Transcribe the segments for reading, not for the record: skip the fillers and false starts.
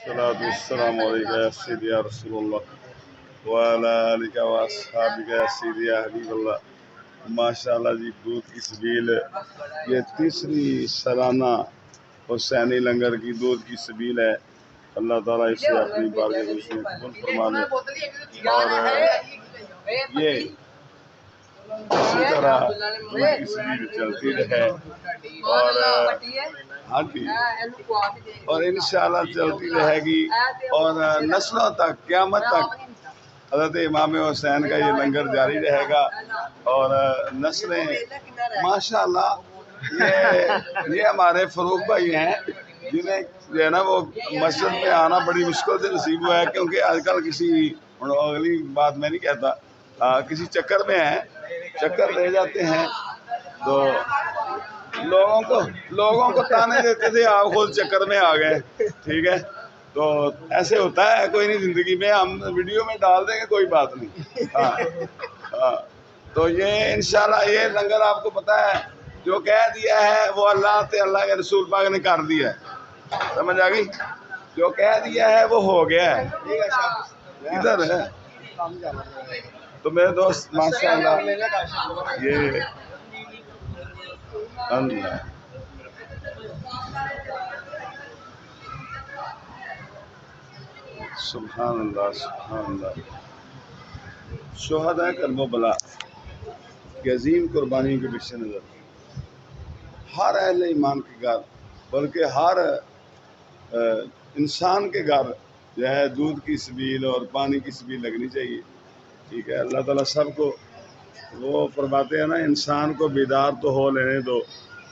الصلاة والسلام عليك يا سيدي يا رسول الله وعلى آلك وأصحابك يا سيدي يا حبیب اللہ. ماشاء اللہ جی، دودھ کی سبیل یہ تیسری سالانہ حسینی لنگر کی دودھ کی سبیل ہے. اللہ تعالیٰ اسے اپنی بارگاہ میں قبول فرما لے. اور یہ اسی طرح دودھ کی سبیل چلتی رہے اور ہاں جی، اور انشاءاللہ چلتی رہے گی اور نسلوں تک، قیامت تک حضرت امام حسین کا یہ لنگر جاری رہے گا. اور نسلیں ماشاءاللہ یہ ہمارے فروخ بھائی ہیں جنہیں جو ہے نا وہ مسجد میں آنا بڑی مشکل سے نصیب ہوا ہے، کیونکہ آج کل کسی اگلی بات میں نہیں کہتا، کسی چکر میں ہیں، چکر لے جاتے ہیں تو لوگوں کو تانے دیتے تھے، آپ خود چکر میں آ گئے. ٹھیک ہے، تو ایسے ہوتا ہے، کوئی نہیں، زندگی میں ہم ویڈیو میں ڈال دیں گے، کوئی بات نہیں. ہاں تو یہ انشاءاللہ یہ لنگر آپ کو پتا ہے جو کہہ دیا ہے وہ اللہ کے رسول پاک نے کر دیا ہے. سمجھ آ گئی؟ جو کہہ دیا ہے وہ ہو گیا ہے. ادھر ہے تو میرے دوست ماشاءاللہ یہ اللہ سبحان اللہ سبحان اللہ. شہداء کربلا کی عظیم قربانی کے پیش نظر ہر اہل ایمان کے گھر، بلکہ ہر انسان کے گھر جو ہے دودھ کی سبیل اور پانی کی سبیل لگنی چاہیے. ٹھیک ہے، اللہ تعالیٰ سب کو، وہ فرماتے ہیں نا، انسان کو بیدار تو ہو لینے دو،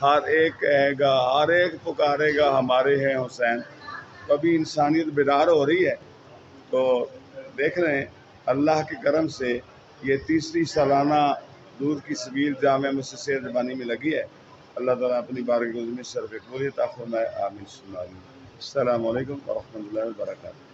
ہر ایک کہے گا، ہر ایک پکارے گا ہمارے ہیں حسین. کبھی انسانیت بیدار ہو رہی ہے تو دیکھ رہے ہیں اللہ کے کرم سے یہ تیسری سالانہ دودھ کی سبیل جامعہ مسجد سید زبانی میں لگی ہے. اللہ تعالیٰ اپنی بارگاہ میں شرف قبولیت عطا فرمائے. آمین ثم آمین. السلام علیکم ورحمۃ اللہ وبرکاتہ.